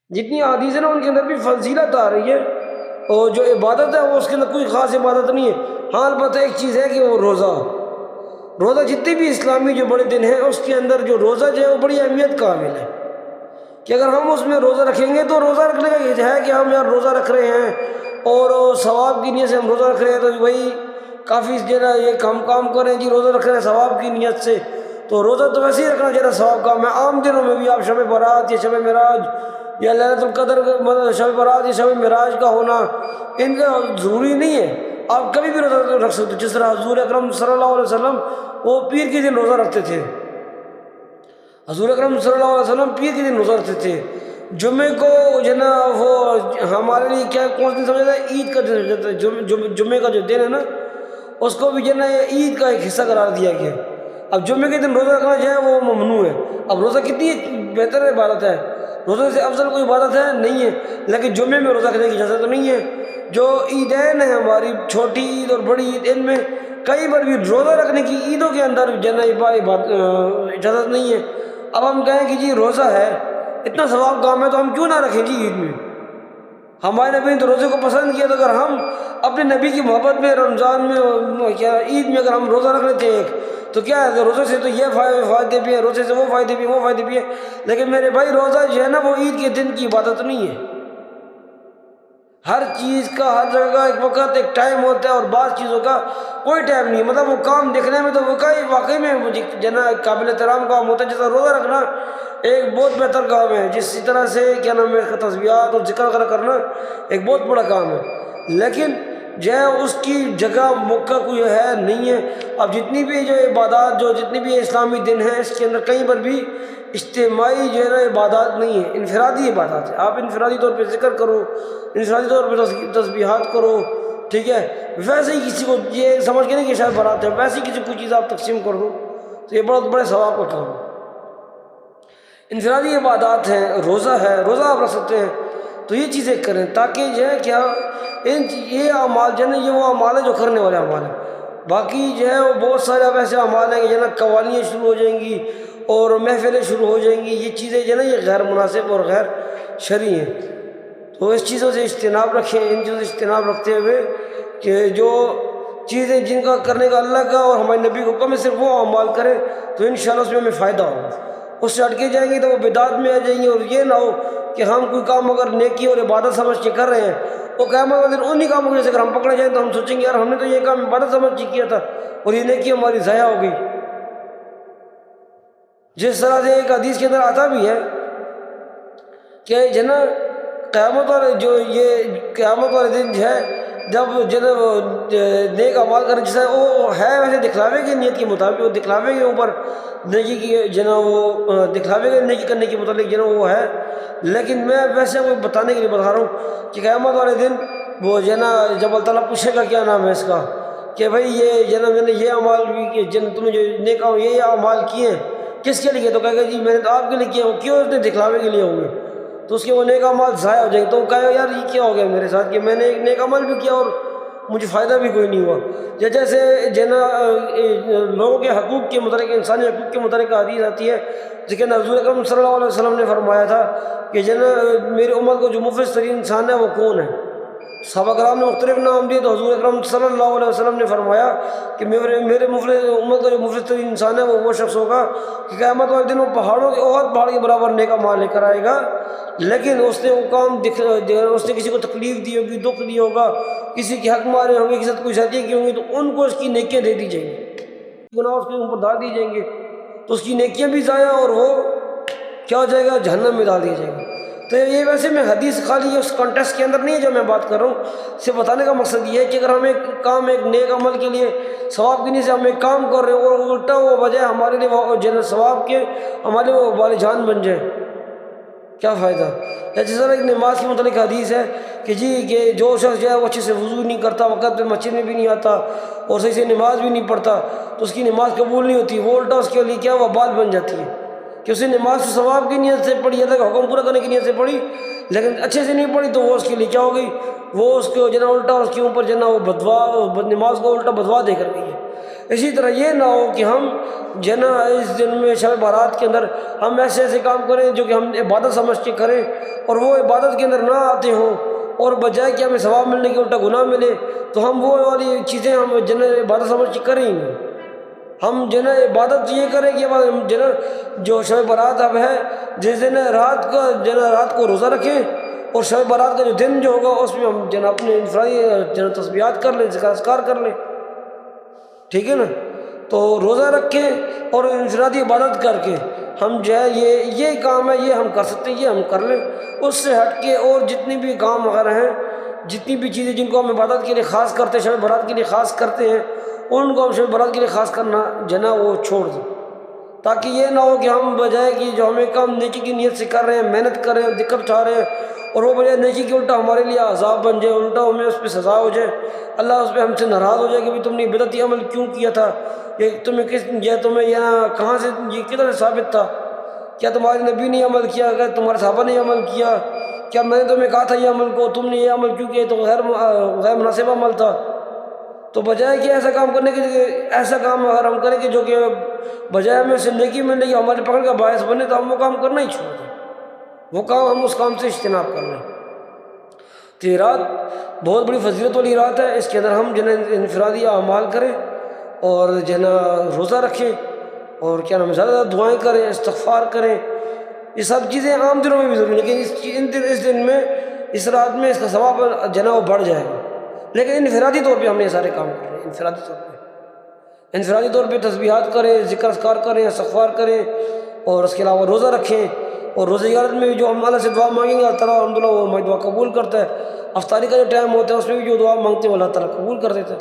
جتنی حدیث ہے نا ان کے اندر بھی فضیلت آ رہی ہے، اور جو عبادت ہے وہ اس کے اندر کوئی خاص عبادت نہیں ہے۔ ہاں البتہ ایک چیز ہے کہ وہ روزہ جتنے بھی اسلامی جو بڑے دن ہیں اس کے اندر جو روزہ جو ہے وہ بڑی اہمیت کا حامل ہے، کہ اگر ہم اس میں روزہ رکھیں گے تو روزہ رکھنے کا یہ ہے کہ ہم یار روزہ رکھ رہے ہیں اور ثواب کی نیت سے ہم روزہ رکھ رہے ہیں، تو بھائی کافی جو ہے یہ کام کر رہے ہیں جی، روزہ رکھ رہے ہیں ثواب کی نیت سے، تو روزہ تو ویسے ہی رکھنا چاہیے ثواب کا۔ میں عام دنوں میں بھی آپ شب برات یا شب معراج یا لیلۃ القدر شب برات یا شب معراج کا ہونا ان کا ضروری نہیں ہے، آپ کبھی بھی روزہ رکھ سکتے، جس طرح حضور اکرم صلی اللہ علیہ وسلم وہ پیر کے دن روزہ رکھتے تھے، حضور اکرم صلی اللہ علیہ وسلم پیر کے دن روزہ رکھتے تھے۔ جمعے کو جو ہے نا وہ ہمارے لیے کیا کون سا دن سمجھا جاتا ہے؟ عید کا دن سمجھا جاتا ہے، جمعے کا جو دن ہے نا اس کو بھی جو ہے نا عید کا ایک حصہ قرار دیا گیا۔ اب جمعے کے دن روزہ رکھنا جو ہے وہ ممنوع ہے۔ اب روزہ کتنی بہتر عبادت ہے، روزے سے افضل کوئی عبادت ہے نہیں ہے، لیکن جمعے میں روزہ رکھنے کی اجازت تو نہیں ہے۔ جو عیدین ہیں ہماری، چھوٹی عید اور بڑی عید، ان میں کئی بار بھی روزہ رکھنے کی عیدوں کے اندر جو ہے نا اجازت نہیں ہے۔ اب ہم کہیں کہ جی روزہ ہے، اتنا ثواب کام ہے تو ہم کیوں نہ رکھیں جی عید میں؟ ہمارے نبی نے تو روزے کو پسند کیا، تو اگر ہم اپنے نبی کی محبت میں رمضان میں کیا عید میں اگر ہم روزہ رکھ لیتے ہیں تو کیا ہے، روزے سے تو یہ فائدے بھی ہیں، روزے سے وہ فائدے بھی ہیں، وہ فائدے بھی ہیں، لیکن میرے بھائی روزہ جو ہے نا وہ عید کے دن کی عبادت نہیں ہے۔ ہر چیز کا ہر جگہ کا ایک وقت ایک ٹائم ہوتا ہے، اور بعض چیزوں کا کوئی ٹائم نہیں ہے۔ مطلب وہ کام دیکھنے میں تو واقعی میں جو نا قابل احترام کام ہوتا ہے، جیسا روزہ رکھنا ایک بہت بہتر کام ہے، جس طرح سے کیا نام ہے تسبیحات اور ذکر وغیرہ کرنا ایک بہت بڑا کام ہے، لیکن جو ہے اس کی جگہ موقع کوئی ہے نہیں ہے۔ اب جتنی بھی جو عبادات جو جتنی بھی اسلامی دن ہیں اس کے اندر کہیں پر بھی اجتماعی جو ہے نا عبادات نہیں ہے، انفرادی عبادات ہے۔ آپ انفرادی طور پہ ذکر کرو، انفرادی طور پہ تسبیحات کرو، ٹھیک ہے، ویسے ہی کسی کو یہ سمجھ کے نہیں کہ شاید برات ہے، ویسے ہی کسی کوئی چیز آپ تقسیم کر دو تو یہ بہت بڑے ثواب کا کام ہے۔ انفرادی عبادات ہیں، روزہ ہے، روزہ آپ رکھ سکتے ہیں، تو یہ چیزیں کریں تاکہ جو ہے کیا یہ اعمال جو ہے نا یہ وہ اعمال ہے جو کرنے والے اعمال ہیں۔ باقی جو ہے وہ بہت سارے اب ایسے اعمال ہیں کہ جو ہے نا قوالیاں شروع ہو جائیں گی اور محفلیں شروع ہو جائیں گی، یہ چیزیں جو ہے نا یہ غیر مناسب اور غیر شرعی ہیں، تو اس چیزوں سے اجتناب رکھیں، ان چیزوں سے اجتناب رکھتے ہوئے کہ جو چیزیں جن کا کرنے کا اللہ کا اور ہمارے نبی کو حکم ہے صرف وہ اعمال کریں، تو انشاءاللہ اس میں ہمیں فائدہ ہوگا۔ اس سے ہٹ کے جائیں گے تو وہ بدعات میں آ جائیں گے، اور یہ نہ ہو کہ ہم کوئی کام اگر نیکی اور عبادت سمجھ کے کر رہے ہیں، وہ قیامت والے دن انہی کاموں کی وجہ سے اگر ہم پکڑے جائیں تو ہم سوچیں گے یار ہم نے تو یہ کام عبادت سمجھ کے کیا تھا اور یہ نیکی ہماری ضائع ہو گئی۔ جس طرح سے ایک حدیث کے اندر آتا بھی ہے کہ جو ہے نا قیامت والے دن جو ہے جب جو ہے وہ نیک اعمال کرنے جیسا وہ ہے ویسے دکھلاوے کی نیت کے مطابق، وہ دکھلاوے کے اوپر نیکی کی جو ہے نا وہ دکھلاوے کے نیکی کرنے کے متعلق جو ہے نا وہ ہے، لیکن میں ویسے وہ بتانے کے لیے بتا رہا ہوں کہ قیامت والے دن وہ جو ہے نا جب اللہ تعالیٰ پوچھے گا کیا نام ہے اس کا کہ بھائی یہ جو ہے نا میں نے یہ اعمال بھی کیے، جن تم نے جو نیک یہ اعمال کیے ہیں کس کے لیے، تو کہے گا جی میں نے تو آپ کے لیے کیا ہوں، کیوں اس نے دکھلاوے کے لیے ہوں گے، تو اس کے وہ نیک اعمال ضائع ہو جائیں گے، تو وہ کہے گا یار یہ کیا ہو گیا میرے ساتھ کہ میں نے ایک نیک عمل بھی کیا اور مجھے فائدہ بھی کوئی نہیں ہوا۔ جیسے جو ہے نا لوگوں کے حقوق کے متعلق، انسانی حقوق کے متعلق حدیث آتی ہے، لیکن حضور اکرم صلی اللہ علیہ وسلم نے فرمایا تھا کہ جو ہے نا میری امت کو جو مفلس ترین انسان ہے وہ کون ہے؟ صحابہ کرام نے مختلف نام دیے، تو حضور اکرم صلی اللہ علیہ وسلم نے فرمایا کہ میرے مفلس امت کا جو مفلس ترین انسان ہے وہ شخص ہوگا کہ قیامت والے دن وہ پہاڑوں کے احد پہاڑ کے برابر نیک اعمال لے کر آئے گا، لیکن اس نے وہ کام اس نے کسی کو تکلیف دی ہوگی، دکھ دیا ہوگا، کسی کے حق مارے ہوں گے، کسی سے کوئی زیادتی کی ہوں گی، تو ان کو اس کی نیکیاں دے دی جائیں گی، گناہ اس کے اوپر ڈال دیے جائیں گے، تو اس کی نیکیاں بھی ضائع اور وہ کیا ہو جائے گا، جہنم میں ڈال دیا جائے گا۔ تو یہ ویسے میں حدیث خالی اس کانٹیکسٹ کے اندر نہیں ہے جو میں بات کر رہا ہوں، سے بتانے کا مقصد یہ ہے کہ اگر ہم ایک کام ایک نیک عمل کے لیے ثواب کی نیت سے ہم ایک کام کر رہے ہیں اور الٹا وہ بجائے ہمارے لیے وہ جنت ثواب کے ہمارے وہ بال جان بن جائے، کیا فائدہ؟ یا جس طرح ایک نماز کے متعلق حدیث ہے کہ جی کہ جو شخص جو ہے وہ اچھے سے وضو نہیں کرتا، وقت پہ مسجد میں بھی نہیں آتا اور صحیح سے نماز بھی نہیں پڑھتا، تو اس کی نماز قبول نہیں ہوتی، وہ الٹا اس کے لیے کیا وہ بال بن جاتی ہے کہ اس نے نماز سے ثواب کی نیت سے پڑھی، اللہ کا حکم پورا کرنے کی نیت سے پڑھی، لیکن اچھے سے نہیں پڑھی، تو وہ اس کے لیے کیا ہو گئی، وہ اس کو جو ہے نا الٹا اس کے اوپر جو ہے نا وہ بدوا نماز کو الٹا بدوا دے کر گئی ہے۔ اسی طرح یہ نہ ہو کہ ہم جو ہے نا اس دن میں شب بارات کے اندر ہم ایسے ایسے کام کریں جو کہ ہم عبادت سمجھ کے کریں اور وہ عبادت کے اندر نہ آتے ہوں، اور بجائے کہ ہمیں ثواب ملنے کے الٹا گناہ ملے، تو ہم وہ والی چیزیں ہم جو ہے عبادت سمجھ کے کریں گے۔ ہم جو ہے عبادت یہ کریں کہ ہم جو ہے جو شب برات اب ہے، جس دن رات کا جو ہے رات کو روزہ رکھیں، اور شب برات کا جو دن جو ہوگا اس میں ہم جو ہے اپنے انفرادی جو ہے تسبیحات کر لیں، ذکر اذکار کر لیں، ٹھیک ہے نا۔ تو روزہ رکھیں اور انفرادی عبادت کر کے ہم جو ہے یہ کام ہے، یہ ہم کر سکتے ہیں، یہ ہم کر لیں۔ اس سے ہٹ کے اور جتنی بھی کام وغیرہ ہیں، جتنی بھی چیزیں جن کو ہم عبادت کے لیے خاص کرتے ہیں، شب برات کے لیے خاص کرتے ہیں، ان کو ہم شب برات کے لیے خاص کرنا جو ہے نا وہ چھوڑ دیں، تاکہ یہ نہ ہو کہ ہم بجائے کہ جو ہمیں کام نیکی کی نیت سے کر رہے ہیں، محنت کر رہے ہیں، دقت اٹھا رہے ہیں، اور وہ بجائے نیکی کے الٹا ہمارے لیے عذاب بن جائے، الٹا ہمیں اس پہ سزا ہو جائے، اللہ اس پہ ہم سے ناراض ہو جائے کہ تم نے بدعتی عمل کیوں کیا تھا، یہ تمہیں یہاں کہاں سے یہ کدھر سے ثابت تھا، کیا تمہارے نبی نے عمل کیا، اگر تمہارے صحابہ نے عمل کیا، کیا میں نے تمہیں کہا تھا یہ عمل کو، تم نے یہ عمل کیوں کیا، تو غیر مناسب عمل تھا۔ تو بجائے کہ ایسا کام کرنے کے لیے ایسا کام اگر ہم کریں کہ جو کہ بجائے ہمیں اسے نیکی ملنے کی ہمارے پکڑ کا باعث بنے، تو ہم وہ کام کرنا ہی چھوڑ دیں، وہ کام ہم اس کام سے اجتناب کر لیں۔ تو یہ رات بہت بڑی فضیلت والی رات ہے، اس کے اندر ہم جو ہے انفرادی اعمال کریں اور جو ہے نا روزہ رکھیں، اور کیا نام ہے زیادہ زیادہ دعائیں کریں، استغفار کریں۔ یہ سب چیزیں عام دنوں میں بھی ضروری ہیں، لیکن اس دن میں اس رات میں اس کا ثواب جو ہے نا وہ بڑھ جائے گا، لیکن انفرادی طور پہ ہم نے یہ سارے کام کریں، انفرادی طور پہ تسبیحات کریں، ذکر اذکار کریں، استغفار کریں، اور اس کے علاوہ روزہ رکھیں، اور روزہ عبادت میں بھی جو ہم اللہ سے دعا مانگیں گے اللہ تعالیٰ الحمدللہ وہ ہماری دعا قبول کرتا ہے۔ افطاری کا جو ٹائم ہوتا ہے اس میں بھی جو دعا مانگتے ہیں وہ اللہ تعالیٰ قبول کر دیتا ہے۔